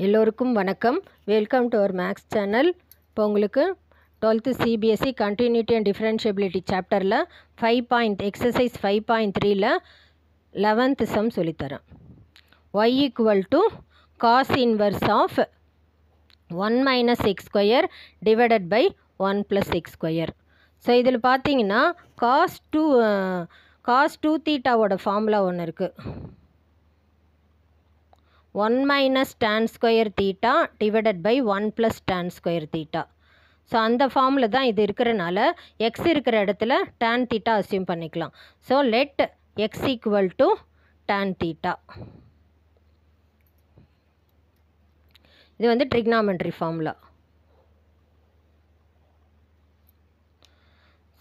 எல்லோருக்கும் வணக்கம். Welcome to our maths channel. இப்போ உங்களுக்கு 12th CBSE continuity and differentiability சாப்டரில் எக்ஸசைஸ் 5.3ல் 11th சம் சொல்லித்தரேன். y equal to cos inverse of 1 minus X square divided by 1 plus X square. So இதில் பார்த்தீங்கன்னா cos two தீட்டாவோட formula ஒன்று இருக்குது. 1 minus tan square theta divided by 1 plus tan square theta. So அந்த ஃபார்மில் தான் இது இருக்கிறனால எக்ஸ் இருக்கிற இடத்துல tan theta அசியூம் பண்ணிக்கலாம். So let X equal to tan theta. இது வந்து ட்ரிக்னாமெட்ரி ஃபார்முலா.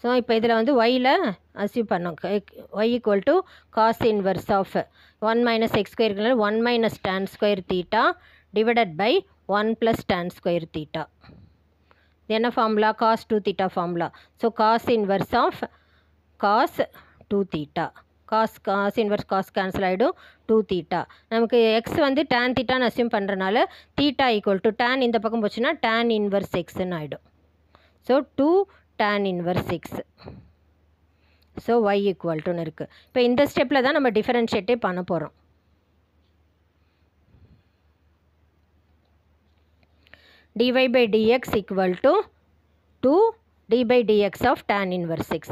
ஸோ இப்போ இதில் வந்து ஒயில் அசியூம் பண்ணோம். y equal to cos inverse of 1 minus X square 1 minus tan square theta divided by 1 plus tan square theta. இது என்ன formula? Cos two theta formula. So cos inverse of cos two theta. Cos inverse cos cancel ஆகிடும். Two theta நமக்கு x வந்து tan தீட்டான்னு assume பண்ணுறனால theta equal to tan இந்த பக்கம் போச்சுன்னா டேன் இன்வர்ஸ் எக்ஸ்ன்னு ஆகிடும். So two tan inverse x. So y equal to இருக்குது. இப்போ இந்த ஸ்டெப்பில் தான் நம்ம டிஃபரன்ஷியேட்டே பண்ண போகிறோம். dy by dx equal to 2 d by dx of tan inverse x.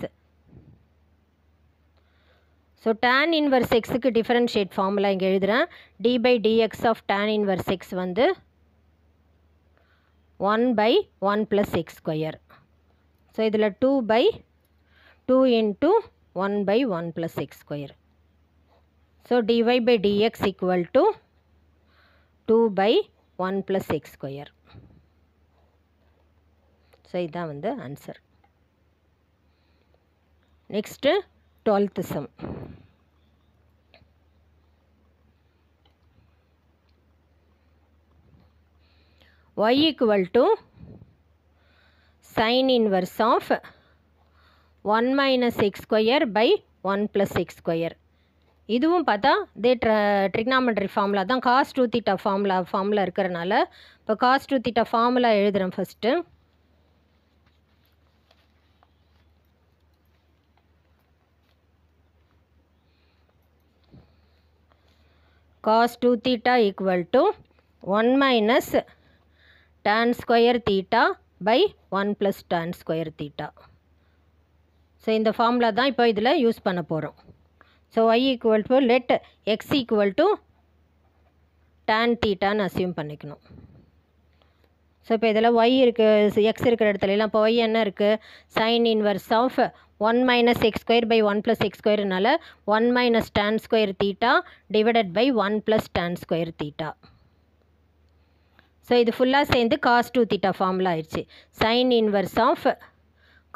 So tan inverse xக்கு டிஃபரன்ஷியேட் ஃபார்முலா இங்கே எழுதுகிறேன். d by dx of tan inverse x வந்து 1 by 1 plus x square. So இதில் 2 by 2 into 1 by 1 plus x square. So dy by dx equal to 2 by 1 plus x square. So இதுதான் வந்து answer. Next 12th sum. y equal to sin inverse of 1 minus x square by 1 plus x square. இதுவும் பார்த்தா இதே trigonometry formula தான். Cos two theta formula இருக்கிறனால இப்போ cos two theta formula எழுதுகிறேன் first. Cos two theta equal to 1 minus tan square theta by 1 plus tan square theta. So இந்த formula தான் இப்போ இதில் யூஸ் பண்ண போகிறோம். So y equal to let X equal to tan தீட்டான்னு assume பண்ணிக்கணும். So இப்போ இதில் y இருக்குது, எக்ஸ் இருக்கிற இடத்துலலாம் இப்போ y என்ன இருக்குது? Sine inverse of 1 minus X square by 1 plus X ஸ்கொயர்னால 1 minus tan square theta divided by 1 plus tan square theta. So இது ஃபுல்லாக சேர்ந்து காஸ் டூ தீட்டா ஃபார்முலா ஆயிடுச்சு. Sine inverse of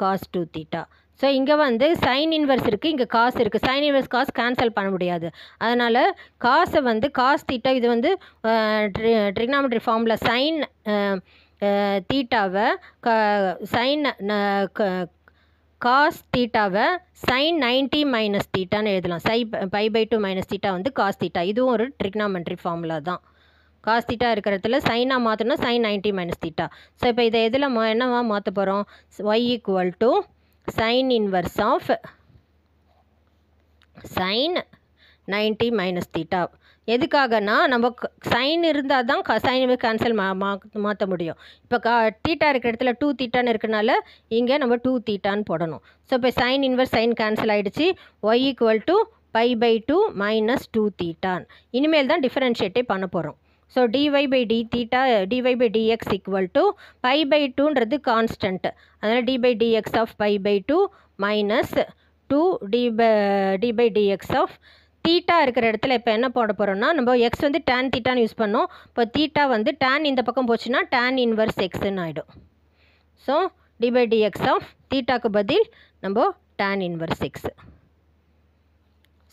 cos two theta. So இங்கே வந்து sine inverse இருக்குது, இங்கே cos இருக்குது. சைன் இன்வர்ஸ் காஸ் கேன்சல் பண்ண முடியாது. அதனால் காசை வந்து காஸ் தீட்டா இது வந்து ட்ரிக்னாமெட்ரி ஃபார்முலா சைன் தீட்டாவை காஸ் தீட்டாவை சைன் 90 மைனஸ் தீட்டான்னு எழுதலாம். பை பை 2 மைனஸ் தீட்டா வந்து காஸ் தீட்டா. இதுவும் ஒரு ட்ரிக்னாமெட்ரி ஃபார்முலா தான். காஸ் தீட்டா இருக்கிற இடத்துல சைனாக மாற்றணும், சைன் 90 மைனஸ் தீட்டா. ஸோ இப்போ இதை எதில் என்னவா மாற்ற போகிறோம்? y equal to sine inverse of sine 90 minus theta. எதுக்காகனா நம்ம சைன் இருந்தால் தான் சைன் கேன்சல் மாற்ற முடியும். இப்போ தீட்டா இருக்கிற இடத்துல 2 தீட்டான்னு இருக்கனால இங்கே நம்ம 2 தீட்டான்னு போடணும். ஸோ இப்போ சைன் இன்வர்ஸ் சைன் கேன்சல் ஆகிடுச்சு. y equal to pi pi 2 minus 2 தீட்டான். இனிமேல் தான் டிஃபரன்ஷியேட்டே பண்ண போகிறோம். So dy by d theta dy by dx equal to pi by 2ன்றது கான்ஸ்டன்ட். அதனால் d by dx of pi by 2 minus 2 d by dx of theta இருக்கிற இடத்துல இப்போ என்ன போட போகிறோம்னா நம்ம எக்ஸ் வந்து tan தீட்டான்னு யூஸ் பண்ணோம். இப்போ தீட்டா வந்து tan இந்த பக்கம் போச்சுன்னா tan இன்வர்ஸ் எக்ஸ்ன்னு ஆகிடும். So d by dx of தீட்டாக்கு பதில் நம்ம tan inverse X.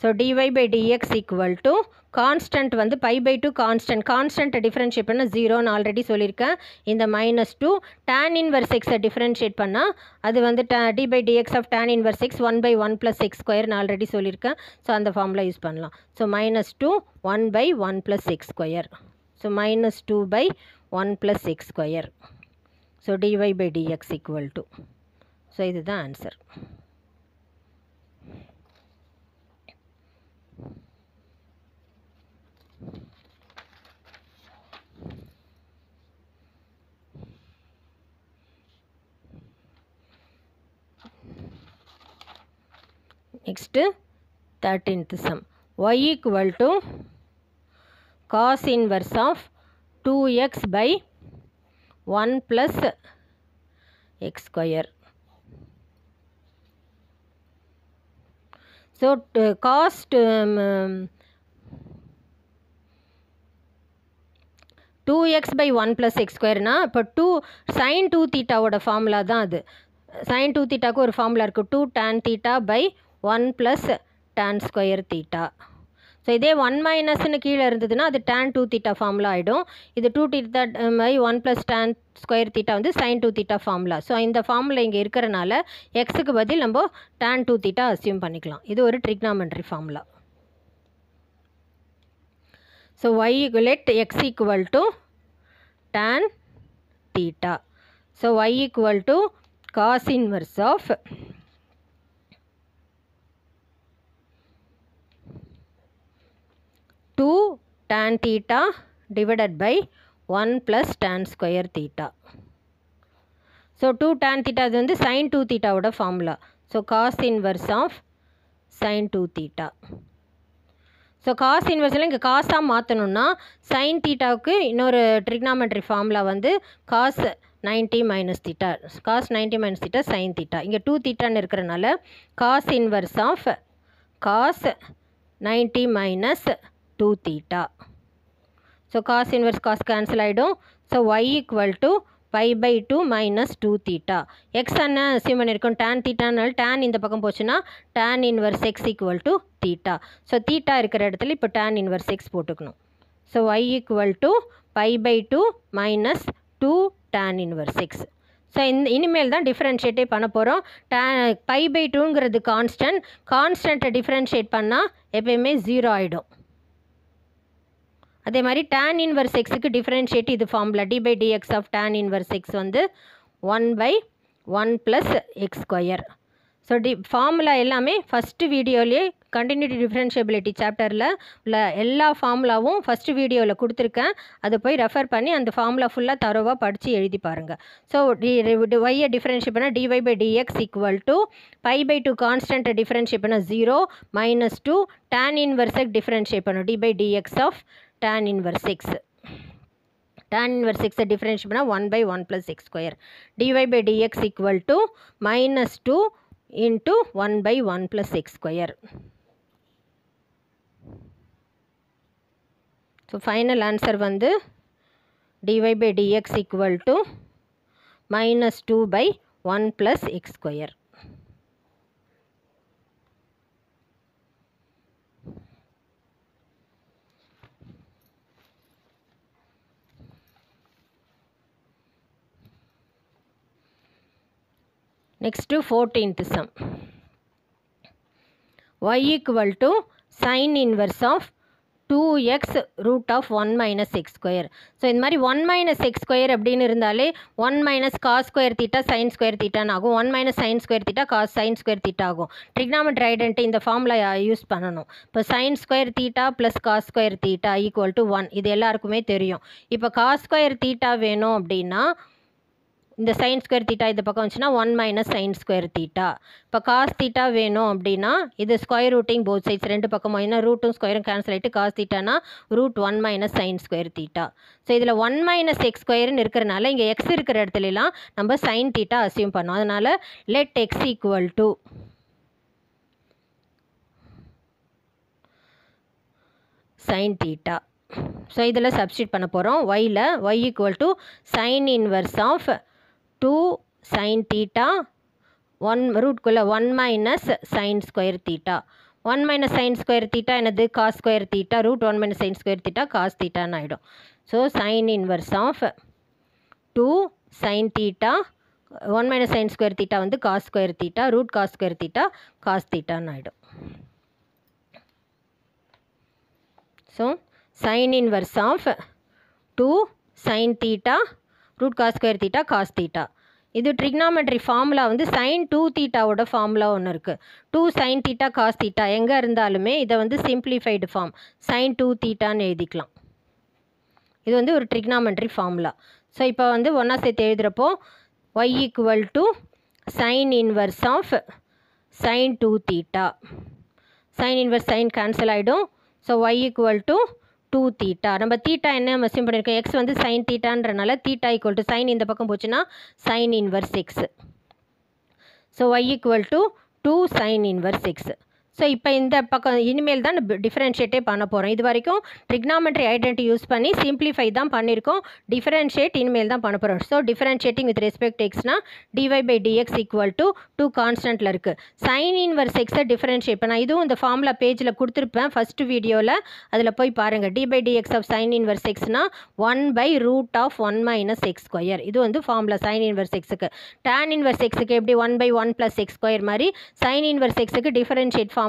So dy by dx equal to constant வந்து பை பை 2 கான்ஸ்டன்ட்டை டிஃப்ரென்ஷியேட் பண்ணால் 0ன்னு ஆல்ரெடி சொல்லியிருக்கேன். இந்த -2 tan இன்வர்ஸ் எக்ஸை டிஃப்ரென்ஷியேட் பண்ணால் அது வந்து d by dx of tan inverse X 1 by 1 plus x ஸ்கொயர்னு ஆல்ரெடி சொல்லியிருக்கேன். ஸோ அந்த ஃபார்முலா யூஸ் பண்ணலாம். So -2 1 by 1 plus x square. So So minus 2 by 1 plus x square. So dy by dx equal to. So this is the answer. Next 13th sum. Y equal to cos inverse of 2x by 1 plus x square. So cos 2x by 1 plus x square na இப்போ 2 sin 2 theta ஓட formula தான் அது. sin 2 thetaக்கு ஒரு formula இருக்குது 2 tan theta by 1 plus tan square theta. So இதே 1 மைனஸ்னு கீழே இருந்ததுன்னா அது tan 2 theta ஃபார்முலா ஆகிடும். இது 2 theta by 1 plus tan square theta வந்து sin 2 theta ஃபார்முலா. ஸோ இந்த ஃபார்முலா இங்கே இருக்கிறனால எக்ஸுக்கு பதில் நம்ம tan 2 theta அசியூம் பண்ணிக்கலாம். இது ஒரு trigonometry formula. So let x equal to tan theta. So y equal to cos inverse of 2 tan theta divided by 1 plus tan square theta. So 2 tan theta is வந்து sin 2 theta ஓட formula. So cos inverse of sin 2 theta. So cos inverse இங்கே காசாக மாற்றணுன்னா sin thetaவுக்கு இன்னொரு trigonometry formula வந்து cos 90 minus theta. Cos 90 minus theta sin theta. இங்கே 2 thetaன்னு இருக்கிறனால cos inverse of cos 90 minus 2 theta. So cos inverse cos cancel ஆகிடும். So y equal to pi by 2 minus 2 theta. x என்ன assume பண்ணியிருக்கோம் tan theta நால் tan இந்த பக்கம் போச்சுன்னா tan inverse x equal to theta. So theta இருக்கிற இடத்துல இப்போ tan inverse x போட்டுக்கணும். So y equal to pi by 2 minus 2 tan inverse x. So இனிமேல் தான் டிஃப்ரென்ஷியேட்டே பண்ண போகிறோம். பை பை டூங்கிறது கான்ஸ்டன்ட்டை டிஃப்ரென்ஷியேட் பண்ணால் எப்பயுமே 0 ஆகிடும். அதே மாதிரி tan inverse xக்கு டிஃப்ரென்ஷியேட் இது formula d by dx of tan inverse x வந்து 1 by 1 plus x square. So formula எல்லாமே ஃபஸ்ட்டு வீடியோலேயே கண்டினியூட்டி டிஃப்ரென்ஷியபிலிட்டி சாப்டரில் உள்ள எல்லா ஃபார்முலாவும் ஃபஸ்ட்டு வீடியோவில் கொடுத்துருக்கேன். அதை போய் ரெஃபர் பண்ணி அந்த ஃபார்முலா ஃபுல்லாக தரோவாக படித்து எழுதி பாருங்கள். ஸோ ஒய்யை டிஃப்ரென்ஷியேட் பண்ணால் dy by dx equal to pi by 2 கான்ஸ்டன்ட்டை differentiate பண்ணால் 0 minus 2 tan inverse x differentiate பண்ணணும் d by dx of tan inverse x. tan inverse x differentiate பண்ணால் 1 by 1 plus x square. dy by dx equal to minus 2 into 1 by 1 plus x square. So final answer வந்து dy by dx equal to minus 2 by 1 plus x square. Next to 14th sum. Y equal to sin inverse of 2x root of 1 minus x square. So இந்த மாதிரி 1 minus x square அப்படின்னு இருந்தாலே 1 minus cos square theta sin square theta ஆகும். 1 minus sin square theta cos sin square theta ஆகும். trigonometry identity இந்த formula use பண்ணணும். இப்போ sin square theta plus cos square theta equal to 1. இது எல்லாருக்குமே தெரியும். இப்போ cos square theta வேணும் அப்படின்னா இந்த sin square theta இந்த பக்கம் வந்துச்சுன்னா 1 minus sin square theta. இப்போ cos theta வேணும் அப்படின்னா இது ஸ்கொயர் ரூட்டிங் போத் சைட்ஸ் ரெண்டு பக்கமும் ஏன்னா ரூட்டும் ஸ்கொயரும் கேன்சல் ஆகிட்டு cos thetaனா root 1 minus sin square theta. So இதில் 1 minus x squareன்னு இருக்கிறனால இங்கே x இருக்கிற இடத்துலலாம் நம்ம sin theta அசியூம் பண்ணோம். அதனால் let x equal to sin theta. So இதில் சப்ஸ்டியூட் பண்ண போகிறோம். yல y equal to sin inverse of 2 sin theta 1 ரூட்குள்ளே 1 minus sin square theta. 1 minus sin square theta என்னது cos square theta root 1 minus sin square theta cos theta ஆகிடும். So sin inverse of 2 sin theta 1 minus sin square theta வந்து cos square theta root cos square theta cos theta ஆகிடும். So sin inverse of 2 sin theta root cos square theta cos theta. இது trigonometry formula வந்து sin 2 தீட்டாவோட formula ஒன்று இருக்குது. 2 sin theta cos theta எங்கே இருந்தாலுமே இதை வந்து சிம்பிளிஃபைடு ஃபார்ம் sin 2 தீட்டான்னு எழுதிக்கலாம். இது வந்து ஒரு ட்ரிக்னாமெட்ரி ஃபார்முலா. ஸோ இப்போ வந்து ஒன்றா சேர்த்து எழுதுகிறப்போ y equal to sin inverse of sin 2 theta. sin inverse sin cancel ஆகிடும். So y equal to 2 theta. நம்ம தீட்டா என்ன அசியூம் பண்ணியிருக்கோம், எக்ஸ் வந்து சைன் தீட்டான்றனால தீட்டா ஈக்குவல் டு சைன் இந்த பக்கம் போச்சுன்னா sine inverse X. So Y equal to 2 sine inverse X. So இப்போ இந்த பக்கம் இனிமேல் தான் டிஃபரன்ஷியேட்டே பண்ண போகிறோம். இது வரைக்கும் ட்ரிக்னாமெட்ரி ஐடென்டி யூஸ் பண்ணி சிம்பிளிஃபை தான் பண்ணியிருக்கோம். டிஃபரன்ஷியேட் இனிமேல் தான் பண்ண போகிறோம். ஸோ டிஃபரன்ஷியேட்டிங் வித் ரெஸ்பெக்ட் எக்ஸ்னா dy by dx equal to 2 கான்ஸ்டன்ட்டில் இருக்குது. சைன் இன்வர்ஸ் எக்ஸை டிஃபரன்ஷியேட் பண்ண இதுவும் இந்த ஃபார்முலா பேஜில் கொடுத்துருப்பேன் ஃபஸ்ட்டு வீடியோவில், அதில் போய் பாருங்கள். D by dx of sine inverse எக்ஸ்னா 1 by root of 1 minus X square. இது வந்து ஃபார்முலா சைன் இன்வர்ஸ் எக்ஸுக்கு. டேன் இன்வர்ஸ் எக்ஸுக்கு எப்படி 1 பை 1 ப்ளஸ் எக்ஸ் ஸ்கொயர் மாதிரி சைன் இன்வர்ஸ் எக்ஸுக்கு differentiate formula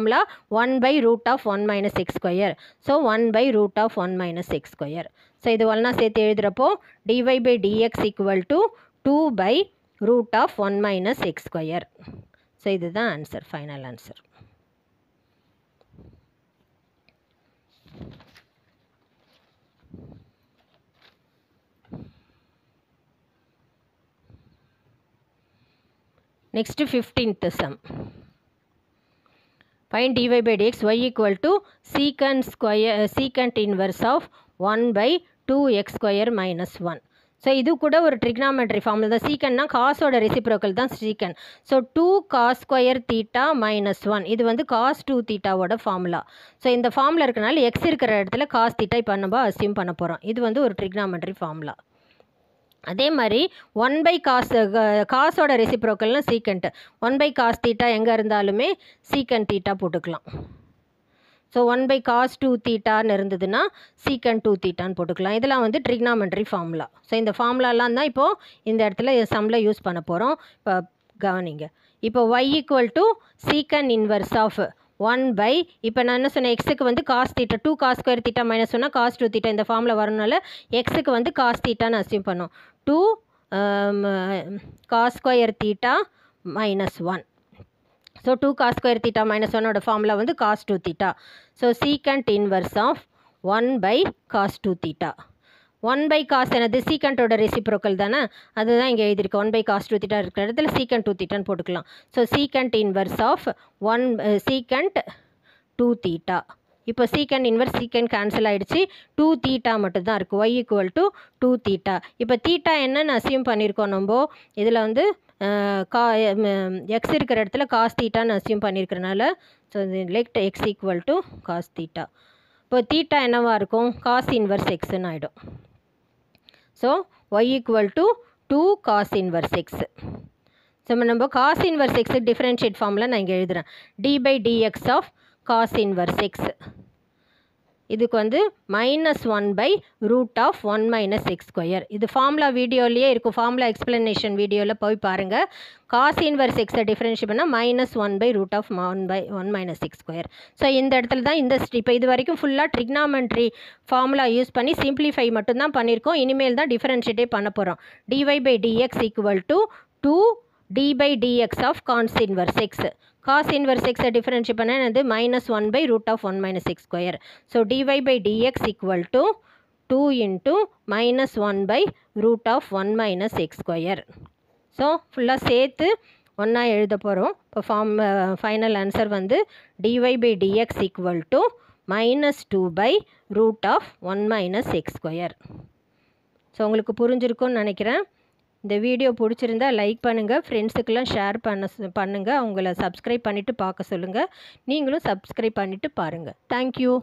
1 by root of 1 minus x square. So 1 by root of 1 minus x square. So இது ஒன்றா சேர்த்து எழுதுகிறப்போ dy by dx equal to 2 by root of 1 minus x square. So இதுதான் answer, final answer. Next 15th sum. Find dy by dx y equal to secant inverse of 1 by 2x square minus 1. So இது கூட ஒரு trigonometry formula தான். சீக்கன்னா காஸோட reciprocal தான் secant. So 2 cos square theta minus 1 இது வந்து cos 2 தீட்டாவோட formula. So இந்த formula இருக்கனால எக்ஸ் இருக்கிற இடத்துல காஸ் தீட்டா இப்போ நம்ம அசியூம் பண்ண போகிறோம். இது வந்து ஒரு ட்ரிக்னாமெட்ரி ஃபார்முலா. அதே மாதிரி 1 பை காஸோட ரெசிப்ரோக்கல்னா சீக்கண்ட். 1 பை காஸ் தீட்டா எங்கே இருந்தாலுமே சீக்கண்ட் தீட்டா போட்டுக்கலாம். ஸோ 1 பை காஸ் 2 தீட்டான்னு இருந்ததுன்னா சீக்கண்ட் 2 தீட்டான்னு போட்டுக்கலாம். இதெல்லாம் வந்து ட்ரிக்னாமெட்ரி ஃபார்முலா. ஸோ இந்த ஃபார்முலாலாம் தான் இப்போது இந்த இடத்துல சம்மில் யூஸ் பண்ண போகிறோம். இப்போ கவனிங்க. இப்போ y equal to secant inverse of 1 by இப்போ நான் என்ன சொன்னேன், எக்ஸுக்கு வந்து cos theta 2 cos square theta minus சொன்னால் காஸ் 2 தீட்டா இந்த ஃபார்மில் வரனால எக்ஸுக்கு வந்து காஸ் தீட்டான்னு அசியூம் பண்ணோம். 2 cos square theta minus 1. So 2 cos square theta minus 1ஓட ஃபார்முலா வந்து cos 2 theta. So secant inverse of 1 by cos 2 theta. 1 by cos என்னது, சீக்கண்டோட ரெசிப்ரோக்கல் தானே, அதுதான் இங்கே எழுதியிருக்கு. 1 பை காஸ் 2 தீட்டா இருக்கிற இடத்துல சீக்கண்ட் 2 தீட்டான்னு போட்டுக்கலாம். So secant inverse of 1 secant 2 theta. இப்போ சீக்கண்ட் இன்வர்ஸ் சீக்கண்ட் கேன்சல் ஆகிடுச்சு, 2 தீட்டா மட்டும்தான் இருக்குது. Y equal to 2 theta. இப்போ தீட்டா என்னன்னு அசியூம் பண்ணியிருக்கோம் நம்ம, இதில் வந்து எக்ஸ் இருக்கிற இடத்துல காஸ் தீட்டான்னு அசியூம் பண்ணியிருக்கிறனால so let X equal to cos theta. இப்போ தீட்டா என்னவாக இருக்கும், காஸ் இன்வர்ஸ் எக்ஸ்ன்னு ஆகிடும். So Y equal to 2 cos inverse X. So நம்ம காஸ் இன்வர்ஸ் எக்ஸ் டிஃபரன்ஷியேட் ஃபார்மில் நான் இங்கே எழுதுகிறேன். D by dx of cos inverse x. இதுக்கு வந்து -1 by root of 1 minus X square. இது ஃபார்முலா வீடியோலேயே இருக்கும், ஃபார்முலா எக்ஸ்பிளனேஷன் வீடியோவில் போய் பாருங்கள். காஸ் இன்வர்ஸ் எக்ஸை டிஃபரன்ஷியேட் பண்ணால் -1 by root of 1 minus X square. So இந்த இடத்துல தான் இந்த இப்போ இது வரைக்கும் ஃபுல்லாக ட்ரிக்னாமெட்ரி ஃபார்முலா யூஸ் பண்ணி சிம்பிளிஃபை மட்டும்தான் பண்ணியிருக்கோம். இனிமேல் தான் டிஃபரன்ஷியேட்டே பண்ண போகிறோம். Dy by dx equal to 2 d by dx of cos inverse x. Cos inverse எக்ஸை டிஃபரன்ஷியேட் பண்ணால் என்னது -1 by root of 1 minus X square. So dy by dx equal to 2 into -1 by root of 1 minus X square. So ஃபுல்லாக சேர்த்து ஒன்றா எழுத போகிறோம். இப்போ final answer வந்து dy by dx equal to -2 by root of 1 minus X square. So உங்களுக்கு புரிஞ்சிருக்கும்னு நினைக்கிறேன். இந்த வீடியோ பிடிச்சிருந்தா லைக் பண்ணுங்கள், ஃப்ரெண்ட்ஸுக்கெல்லாம் ஷேர் பண்ணுங்கள், அவங்கள சப்ஸ்கிரைப் பண்ணிவிட்டு பார்க்க சொல்லுங்கள். நீங்களும் சப்ஸ்கிரைப் பண்ணிவிட்டு பாருங்கள். தேங்க்யூ.